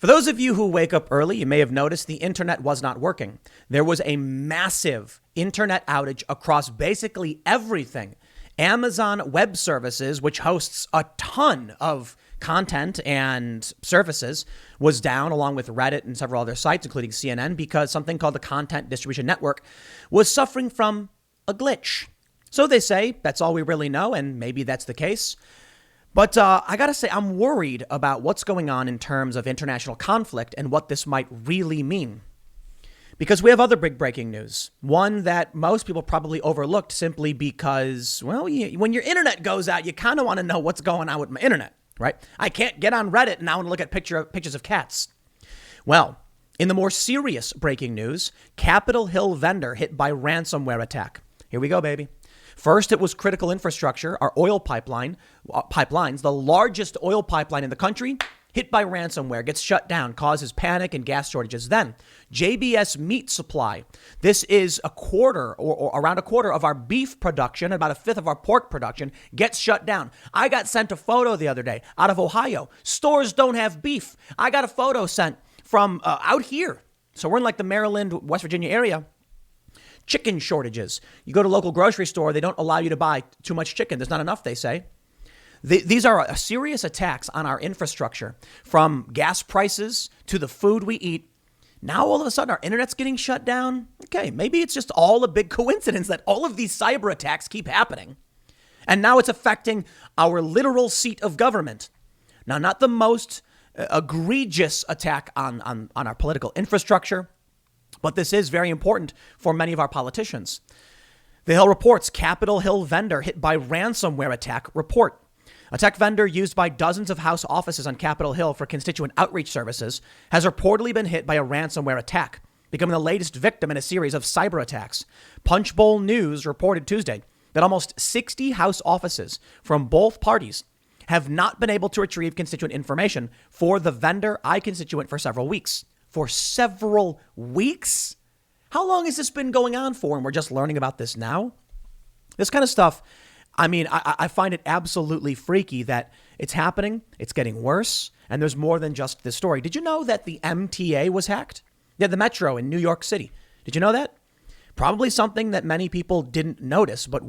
For those of you who wake up early, you may have noticed the internet was not working. There was a massive internet outage across basically everything. Amazon Web Services, which hosts a ton of content and services, was down, along with Reddit and several other sites, including CNN, because something called the Content Distribution Network was suffering from a glitch. So they say that's all we really know, and maybe that's the case. But I got to say, I'm worried about what's going on in terms of international conflict and what this might really mean. Because we have other big breaking news. One that most people probably overlooked simply because, well, when your internet goes out, you kind of want to know what's going on with my internet, right? I can't get on Reddit and I want to look at pictures of cats. Well, in the more serious breaking news, Capitol Hill vendor hit by ransomware attack. Here we go, baby. First, it was critical infrastructure, our oil pipelines, the largest oil pipeline in the country, hit by ransomware, gets shut down, causes panic and gas shortages. Then, JBS meat supply. This is a quarter or around a quarter of our beef production, about a fifth of our pork production, gets shut down. I got sent a photo the other day out of Ohio. Stores don't have beef. I got a photo sent from out here. So we're in like the Maryland, West Virginia area. Chicken shortages. You go to a local grocery store, they don't allow you to buy too much chicken. There's not enough, they say. These are serious attacks on our infrastructure, from gas prices to the food we eat. Now, all of a sudden, our internet's getting shut down. Okay, maybe it's just all a big coincidence that all of these cyber attacks keep happening. And now it's affecting our literal seat of government. Now, not the most egregious attack on our political infrastructure, but this is very important for many of our politicians. The Hill reports Capitol Hill vendor hit by ransomware attack report. A tech vendor used by dozens of House offices on Capitol Hill for constituent outreach services has reportedly been hit by a ransomware attack, becoming the latest victim in a series of cyber attacks. Punchbowl News reported Tuesday that almost 60 House offices from both parties have not been able to retrieve constituent information for the vendor iConstituent for several weeks. For several weeks? How long has this been going on for? And we're just learning about this now? This kind of stuff, I mean, I find it absolutely freaky that it's happening. It's getting worse. And there's more than just this story. Did you know that the MTA was hacked? Yeah, the Metro in New York City. Did you know that? Probably something that many people didn't notice, but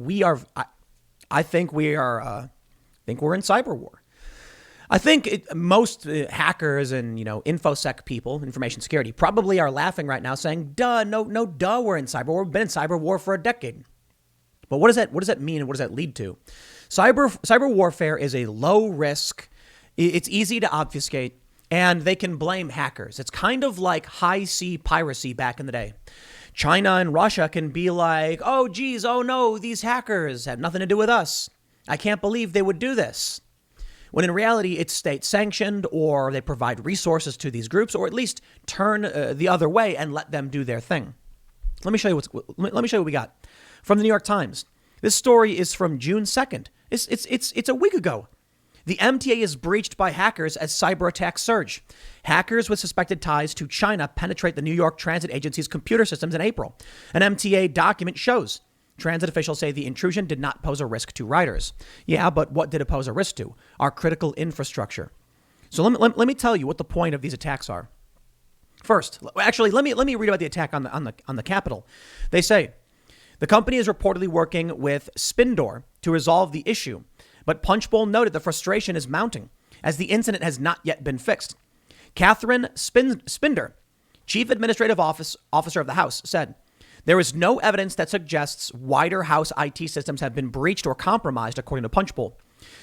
I think we're in cyber war. I think most hackers and, InfoSec people, information security, probably are laughing right now saying, duh, we're in cyber war. We've been in cyber war for a decade. But what does that mean and what does that lead to? Cyber warfare is a low risk. It's easy to obfuscate and they can blame hackers. It's kind of like high sea piracy back in the day. China and Russia can be like, oh, geez, oh no, these hackers had nothing to do with us. I can't believe they would do this. When in reality, it's state sanctioned, or they provide resources to these groups, or at least turn the other way and let them do their thing. Let me show you what we got from the New York Times. This story is from June 2nd. It's a week ago. The MTA is breached by hackers as cyber attacks surge. Hackers with suspected ties to China penetrate the New York Transit Agency's computer systems in April. An MTA document shows. Transit officials say the intrusion did not pose a risk to riders. Yeah, but what did it pose a risk to? Our critical infrastructure. So let me tell you what the point of these attacks are. First, actually, let me read about the attack on the Capitol. They say the company is reportedly working with Spindor to resolve the issue, but Punchbowl noted the frustration is mounting as the incident has not yet been fixed. Catherine Spinder, chief administrative officer of the House, said, there is no evidence that suggests wider House IT systems have been breached or compromised, according to Punchbowl.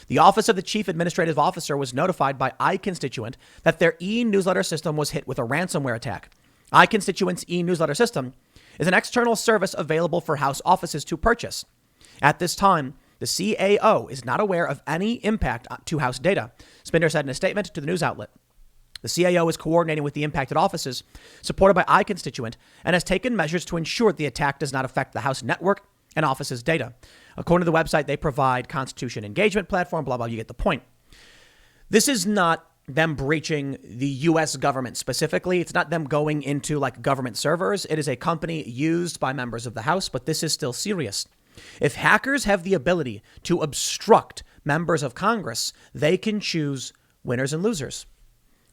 The Office of the Chief Administrative Officer was notified by iConstituent that their e-newsletter system was hit with a ransomware attack. iConstituent's e-newsletter system is an external service available for House offices to purchase. At this time, the CAO is not aware of any impact to House data, Spinder said in a statement to the news outlet. The CAO is coordinating with the impacted offices, supported by iConstituent, and has taken measures to ensure the attack does not affect the House network and offices' data. According to the website, they provide Constitution engagement platform, blah, blah, you get the point. This is not them breaching the U.S. government specifically. It's not them going into like government servers. It is a company used by members of the House, but this is still serious. If hackers have the ability to obstruct members of Congress, they can choose winners and losers.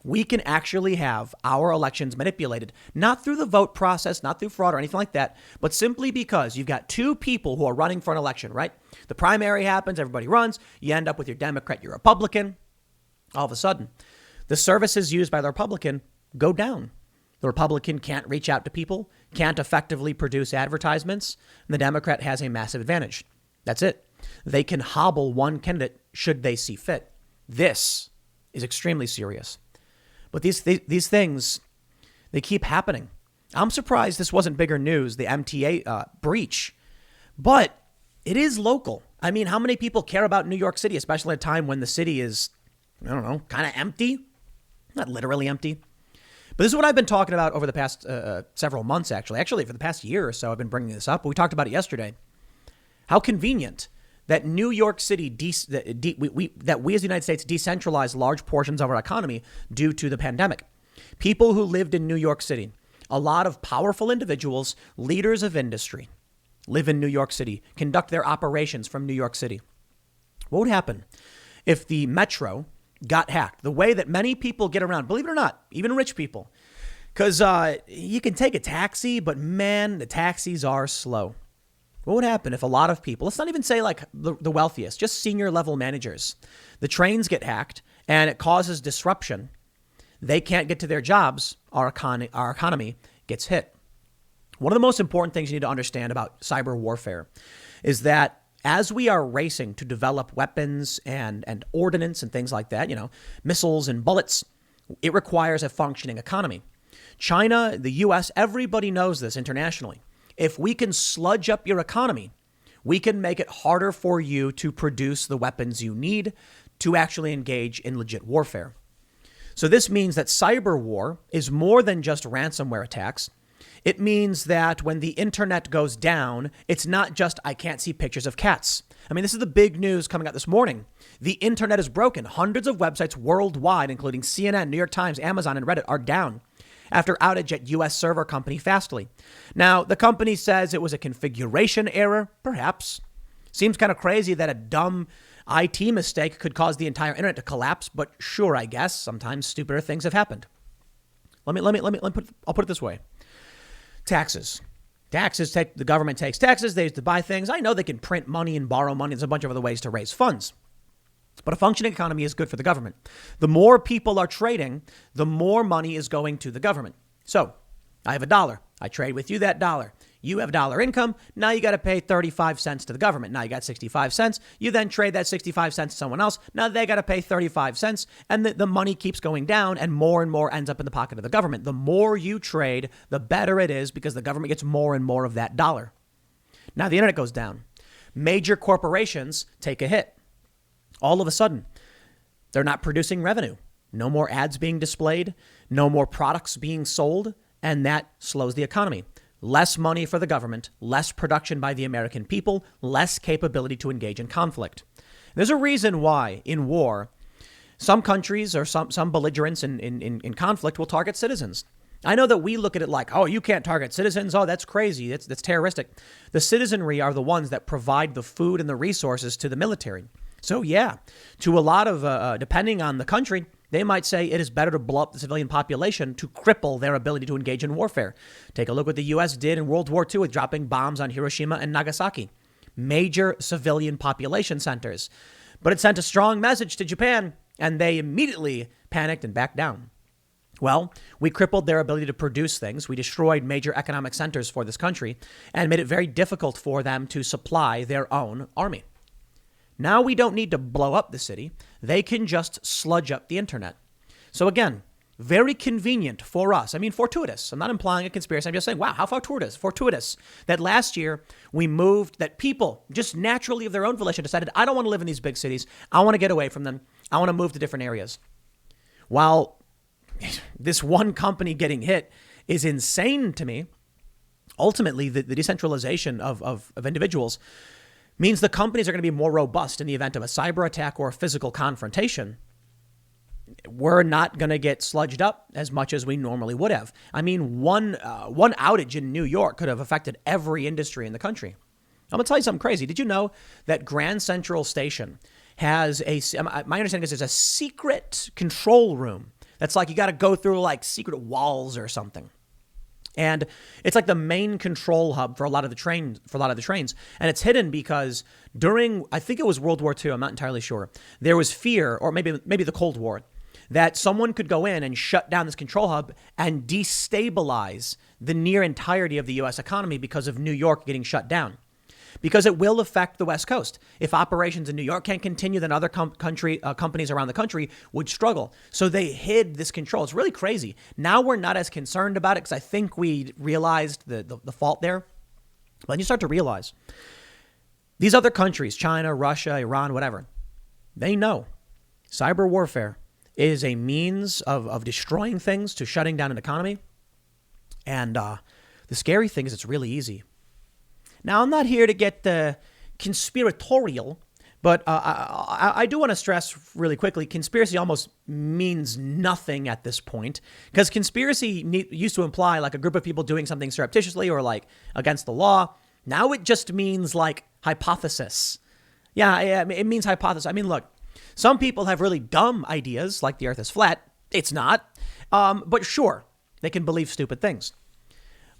we can actually have our elections manipulated, not through the vote process, not through fraud or anything like that, but simply because you've got two people who are running for an election, right? The primary happens, everybody runs, you end up with your Democrat, your Republican. All of a sudden, the services used by the Republican go down. The Republican can't reach out to people, can't effectively produce advertisements, and the Democrat has a massive advantage. That's it. They can hobble one candidate should they see fit. This is extremely serious. But these things, they keep happening. I'm surprised this wasn't bigger news, the MTA breach. But it is local. I mean, how many people care about New York City, especially at a time when the city is, I don't know, kind of empty? Not literally empty. But this is what I've been talking about over the past several months, actually. Actually, for the past year or so, I've been bringing this up. But we talked about it yesterday. How convenient that New York City, that we as the United States decentralized large portions of our economy due to the pandemic. People who lived in New York City, a lot of powerful individuals, leaders of industry, live in New York City, conduct their operations from New York City. What would happen if the metro got hacked? The way that many people get around, believe it or not, even rich people, because you can take a taxi, but man, the taxis are slow. What would happen if a lot of people, let's not even say like the wealthiest, just senior level managers, the trains get hacked and it causes disruption. They can't get to their jobs. Our economy gets hit. One of the most important things you need to understand about cyber warfare is that as we are racing to develop weapons and ordnance and things like that, missiles and bullets, it requires a functioning economy. China, the US, everybody knows this internationally. If we can sludge up your economy, we can make it harder for you to produce the weapons you need to actually engage in legit warfare. So this means that cyber war is more than just ransomware attacks. It means that when the internet goes down, it's not just I can't see pictures of cats. I mean, this is the big news coming out this morning. The internet is broken. Hundreds of websites worldwide, including CNN, New York Times, Amazon, and Reddit, are down after outage at U.S. server company Fastly. Now, the company says it was a configuration error, perhaps. Seems kind of crazy that a dumb IT mistake could cause the entire internet to collapse, but sure, I guess sometimes stupider things have happened. I'll put it this way. Taxes. The government takes taxes. They use to buy things. I know they can print money and borrow money. There's a bunch of other ways to raise funds. But a functioning economy is good for the government. The more people are trading, the more money is going to the government. So I have $1. I trade with you that $1. You have dollar income. Now you got to pay 35 cents to the government. Now you got 65 cents. You then trade that 65 cents to someone else. Now they got to pay 35 cents. And the money keeps going down and more ends up in the pocket of the government. The more you trade, the better it is because the government gets more and more of that dollar. Now the internet goes down. Major corporations take a hit. All of a sudden, they're not producing revenue. No more ads being displayed, no more products being sold, and that slows the economy. Less money for the government, less production by the American people, less capability to engage in conflict. There's a reason why in war, some countries or some belligerents in conflict will target citizens. I know that we look at it like, oh, you can't target citizens. Oh, that's crazy. That's terroristic. The citizenry are the ones that provide the food and the resources to the military. So, yeah, to a lot of, depending on the country, they might say it is better to blow up the civilian population to cripple their ability to engage in warfare. Take a look what the U.S. did in World War II with dropping bombs on Hiroshima and Nagasaki. Major civilian population centers. But it sent a strong message to Japan, and they immediately panicked and backed down. Well, we crippled their ability to produce things. We destroyed major economic centers for this country and made it very difficult for them to supply their own army. Now we don't need to blow up the city. They can just sludge up the internet. So again, very convenient for us. I mean, fortuitous. I'm not implying a conspiracy. I'm just saying, wow, how fortuitous that last year we moved, that people just naturally of their own volition decided, I don't want to live in these big cities. I want to get away from them. I want to move to different areas. While this one company getting hit is insane to me, ultimately the decentralization of individuals means the companies are going to be more robust in the event of a cyber attack or a physical confrontation. We're not going to get sludged up as much as we normally would have. I mean, one outage in New York could have affected every industry in the country. I'm going to tell you something crazy. Did you know that Grand Central Station has my understanding is there's a secret control room That's like you got to go through like secret walls or something. And it's like the main control hub for a lot of the trains, And it's hidden because during, I think it was World War II, I'm not entirely sure, there was fear, or maybe the Cold War, that someone could go in and shut down this control hub and destabilize the near entirety of the U.S. economy because of New York getting shut down. Because it will affect the West Coast. If operations in New York can't continue, then other companies around the country would struggle. So they hid this control. It's really crazy. Now we're not as concerned about it because I think we realized the fault there. But then you start to realize these other countries, China, Russia, Iran, whatever, they know cyber warfare is a means of destroying things, to shutting down an economy. And the scary thing is it's really easy. Now, I'm not here to get conspiratorial, but I do want to stress really quickly, conspiracy almost means nothing at this point, because conspiracy used to imply like a group of people doing something surreptitiously or like against the law. Now it just means like hypothesis. Yeah, it means hypothesis. I mean, look, some people have really dumb ideas like the earth is flat. It's not. But sure, they can believe stupid things.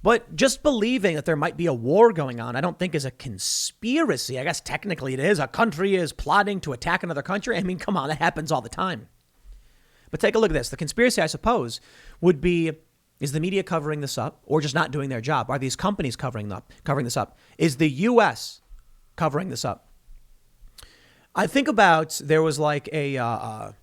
But just believing that there might be a war going on, I don't think is a conspiracy. I guess technically it is. A country is plotting to attack another country. I mean, come on, that happens all the time. But take a look at this. The conspiracy, I suppose, would be, is the media covering this up or just not doing their job? Are these companies covering this up? Is the U.S. covering this up? I think about, there was like a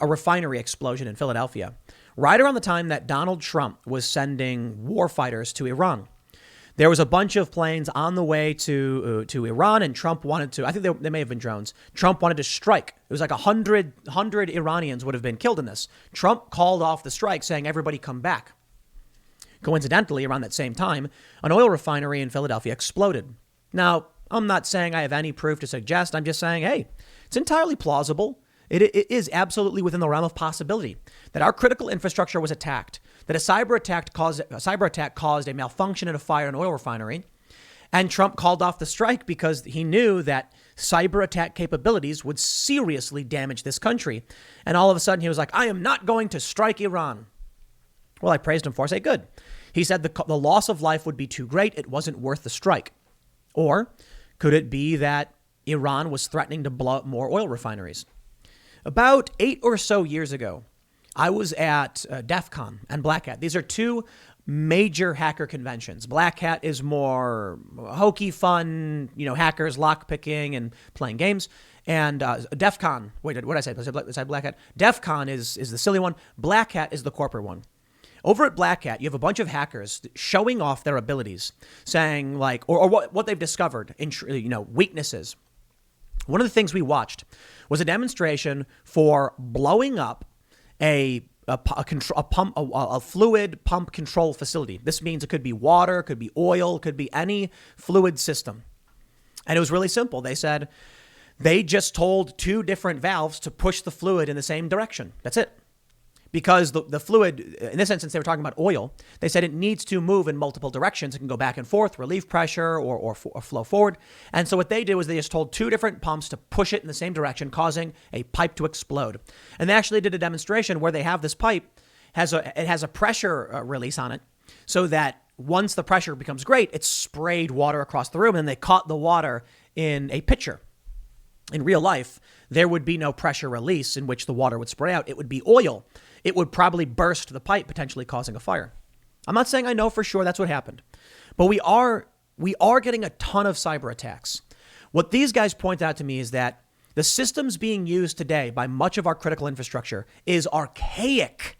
refinery explosion in Philadelphia right around the time that Donald Trump was sending war fighters to Iran. There was a bunch of planes on the way to Iran, and Trump wanted to, I think they may have been drones. Trump wanted to strike. It was like 100 Iranians would have been killed in this. Trump called off the strike saying, everybody come back. Coincidentally, around that same time, an oil refinery in Philadelphia exploded. Now, I'm not saying I have any proof to suggest. I'm just saying, hey, it's entirely plausible. It is absolutely within the realm of possibility that our critical infrastructure was attacked, that a cyber attack caused a malfunction and a fire in an oil refinery, and Trump called off the strike because he knew that cyber attack capabilities would seriously damage this country. And all of a sudden he was like, I am not going to strike Iran. Well, I praised him for it. I say, good. He said the loss of life would be too great. It wasn't worth the strike. Or could it be that Iran was threatening to blow up more oil refineries? About 8 or so years ago, I was at DEF CON and Black Hat. These are two major hacker conventions. Black Hat is more hokey fun, hackers lockpicking and playing games. And DEF CON, wait, what did I say? Did I say Black Hat? DEF CON is the silly one. Black Hat is the corporate one. Over at Black Hat, you have a bunch of hackers showing off their abilities, saying like, or what they've discovered in, weaknesses. One of the things we watched was a demonstration for blowing up a fluid pump control facility. This means it could be water, it could be oil, it could be any fluid system. And it was really simple. They said they just told two different valves to push the fluid in the same direction. That's it. Because the fluid, in this instance, they were talking about oil. They said it needs to move in multiple directions. It can go back and forth, relieve pressure or flow forward. And so what they did was they just told two different pumps to push it in the same direction, causing a pipe to explode. And they actually did a demonstration where they have this pipe, it has a pressure release on it, so that once the pressure becomes great, it sprayed water across the room, and they caught the water in a pitcher. In real life, there would be no pressure release in which the water would spray out. It would be oil. It would probably burst the pipe, potentially causing a fire. I'm not saying I know for sure that's what happened, but we are getting a ton of cyber attacks. What these guys point out to me is that the systems being used today by much of our critical infrastructure is archaic.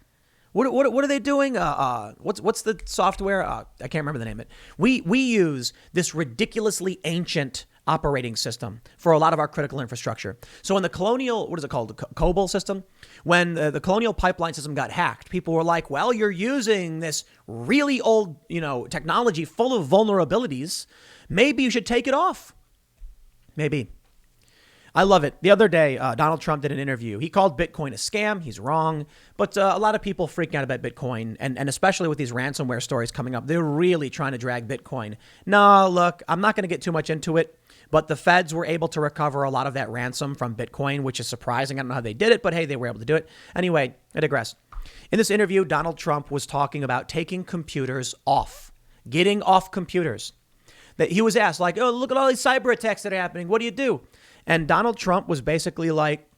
What are they doing? What's the software? I can't remember the name of it. We use this ridiculously ancient operating system for a lot of our critical infrastructure. So in the colonial, what is it called? The COBOL system. When the colonial pipeline system got hacked, people were like, well, you're using this really old, technology full of vulnerabilities. Maybe you should take it off. Maybe. I love it. The other day, Donald Trump did an interview. He called Bitcoin a scam. He's wrong. But a lot of people freaking out about Bitcoin, and especially with these ransomware stories coming up, they're really trying to drag Bitcoin. No, look, I'm not going to get too much into it. But the feds were able to recover a lot of that ransom from Bitcoin, which is surprising. I don't know how they did it, but hey, they were able to do it. Anyway, I digress. In this interview, Donald Trump was talking about taking computers off, getting off computers. That he was asked, like, oh, look at all these cyber attacks that are happening. What do you do? And Donald Trump was basically like,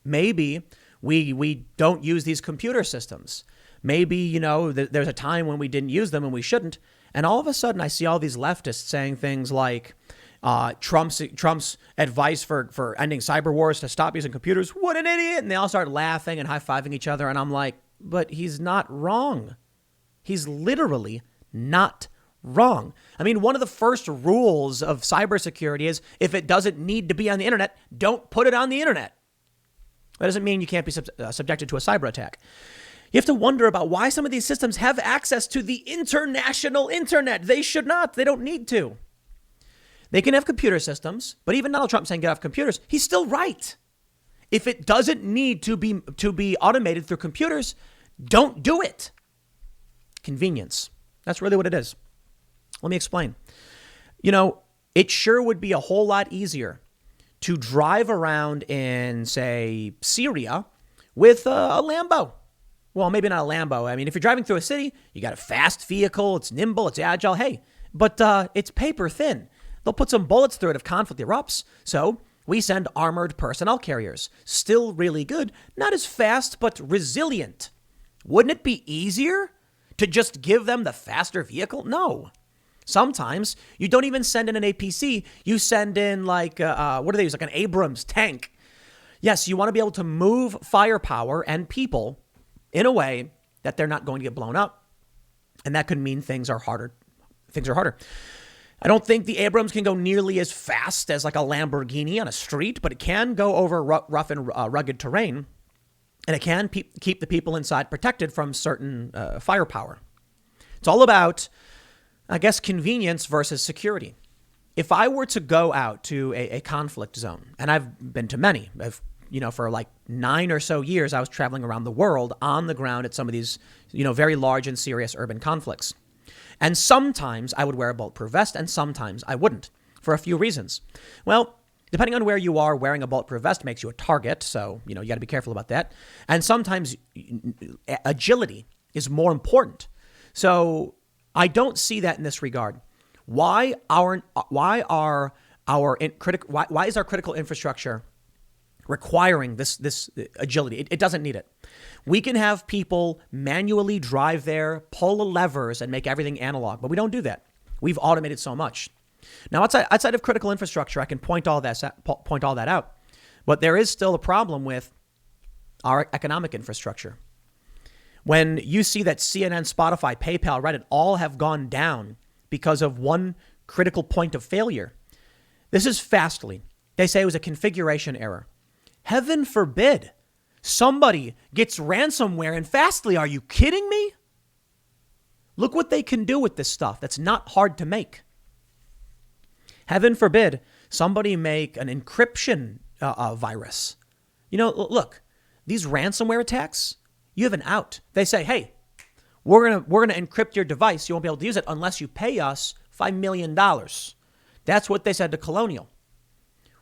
maybe we don't use these computer systems. Maybe, there's a time when we didn't use them and we shouldn't. And all of a sudden, I see all these leftists saying things like Trump's advice for ending cyber wars to stop using computers. What an idiot. And they all start laughing and high-fiving each other. And I'm like, but he's not wrong. He's literally not wrong. I mean, one of the first rules of cybersecurity is if it doesn't need to be on the internet, don't put it on the internet. That doesn't mean you can't be subjected to a cyber attack. You have to wonder about why some of these systems have access to the international internet. They should not. They don't need to. They can have computer systems, but even Donald Trump saying get off computers, he's still right. If it doesn't need to be automated through computers, don't do it. Convenience. That's really what it is. Let me explain. It sure would be a whole lot easier to drive around in, say, Syria with a Lambo. Well, maybe not a Lambo. I mean, if you're driving through a city, you got a fast vehicle, it's nimble, it's agile. Hey, but it's paper thin. They'll put some bullets through it if conflict erupts. So we send armored personnel carriers. Still really good. Not as fast, but resilient. Wouldn't it be easier to just give them the faster vehicle? No. Sometimes you don't even send in an APC. You send in what do they use? Like an Abrams tank. Yes, you want to be able to move firepower and people in a way that they're not going to get blown up. And that could mean things are harder. I don't think the Abrams can go nearly as fast as like a Lamborghini on a street, but it can go over rough and rugged terrain. And it can keep the people inside protected from certain firepower. It's all about, I guess, convenience versus security. If I were to go out to a conflict zone, and I've been to many, for like 9 or so years, I was traveling around the world on the ground at some of these, very large and serious urban conflicts. And sometimes I would wear a bulletproof vest and sometimes I wouldn't for a few reasons. Well, depending on where you are, wearing a bulletproof vest makes you a target. So, you got to be careful about that. And sometimes agility is more important. So I don't see that in this regard. Why is our critical infrastructure requiring this agility? It doesn't need it. We can have people manually drive there, pull the levers, and make everything analog, but we don't do that. We've automated so much. Now, outside of critical infrastructure, I can point all that out, but there is still a problem with our economic infrastructure. When you see that CNN, Spotify, PayPal, Reddit all have gone down because of one critical point of failure, this is Fastly. They say it was a configuration error. Heaven forbid somebody gets ransomware in Fastly. Are you kidding me? Look what they can do with this stuff. That's not hard to make. Heaven forbid somebody make an encryption virus. Look, these ransomware attacks, you have an out. They say, hey, we're gonna encrypt your device. You won't be able to use it unless you pay us $5 million. That's what they said to Colonial.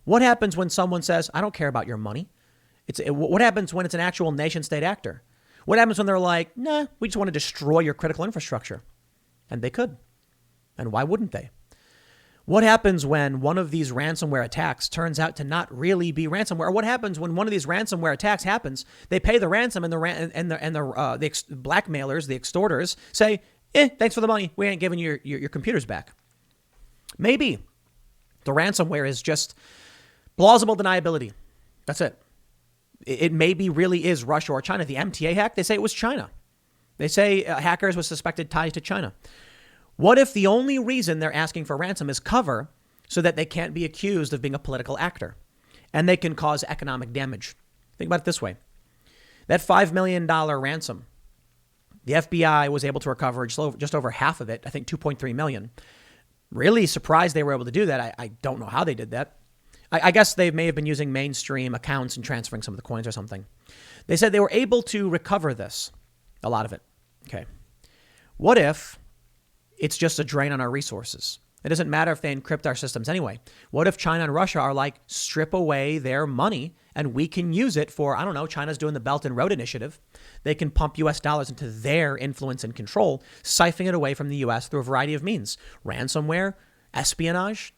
What happens when someone says, I don't care about your money? What happens when it's an actual nation state actor? What happens when they're like, nah, we just want to destroy your critical infrastructure? And they could. And why wouldn't they? What happens when one of these ransomware attacks turns out to not really be ransomware? Or what happens when one of these ransomware attacks happens? They pay the ransom and the blackmailers, the extorters, say, thanks for the money. We ain't giving you your computers back. Maybe the ransomware is just plausible deniability. That's it. It maybe really is Russia or China. The MTA hack, they say it was China. They say hackers with suspected ties to China. What if the only reason they're asking for ransom is cover so that they can't be accused of being a political actor and they can cause economic damage? Think about it this way. That $5 million ransom, the FBI was able to recover just over half of it, I think 2.3 million. Really surprised they were able to do that. I don't know how they did that. I guess they may have been using mainstream accounts and transferring some of the coins or something. They said they were able to recover this, a lot of it. Okay. What if it's just a drain on our resources? It doesn't matter if they encrypt our systems anyway. What if China and Russia are like, strip away their money and we can use it for, I don't know, China's doing the Belt and Road Initiative. They can pump US dollars into their influence and control, siphoning it away from the US through a variety of means. Ransomware, espionage,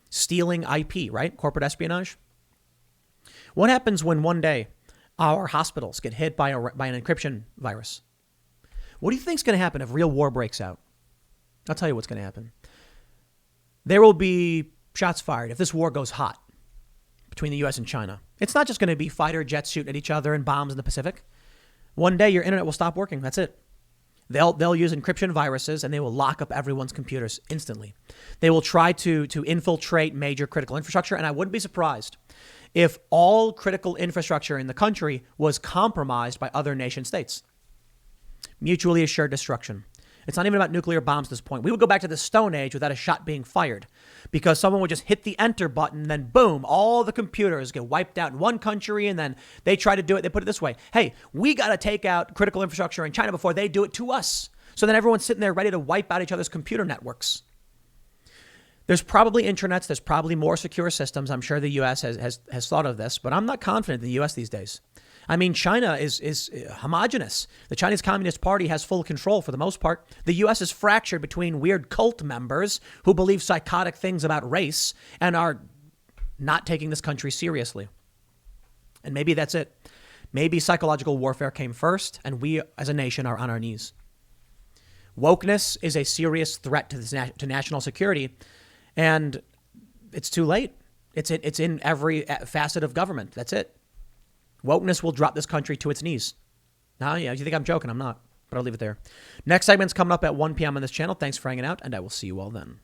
stealing IP, right? Corporate espionage. What happens when one day our hospitals get hit by an encryption virus? What do you think is going to happen if real war breaks out? I'll tell you what's going to happen. There will be shots fired if this war goes hot between the U.S. and China. It's not just going to be fighter jets shooting at each other and bombs in the Pacific. One day your internet will stop working. That's it. They'll use encryption viruses and they will lock up everyone's computers instantly. They will try to infiltrate major critical infrastructure. And I wouldn't be surprised if all critical infrastructure in the country was compromised by other nation states. Mutually assured destruction. It's not even about nuclear bombs at this point. We would go back to the Stone Age without a shot being fired because someone would just hit the enter button, then boom, all the computers get wiped out in one country, and then they try to do it. They put it this way. Hey, we got to take out critical infrastructure in China before they do it to us. So then everyone's sitting there ready to wipe out each other's computer networks. There's probably intranets. There's probably more secure systems. I'm sure the U.S. has thought of this, but I'm not confident in the U.S. these days. I mean, China is homogenous. The Chinese Communist Party has full control for the most part. The U.S. is fractured between weird cult members who believe psychotic things about race and are not taking this country seriously. And maybe that's it. Maybe psychological warfare came first, and we as a nation are on our knees. Wokeness is a serious threat to national security, and it's too late. It's in every facet of government. That's it. Wokeness will drop this country to its knees. Now, yeah, you think I'm joking? I'm not, but I'll leave it there. Next segment's coming up at 1 p.m. on this channel. Thanks for hanging out, and I will see you all then.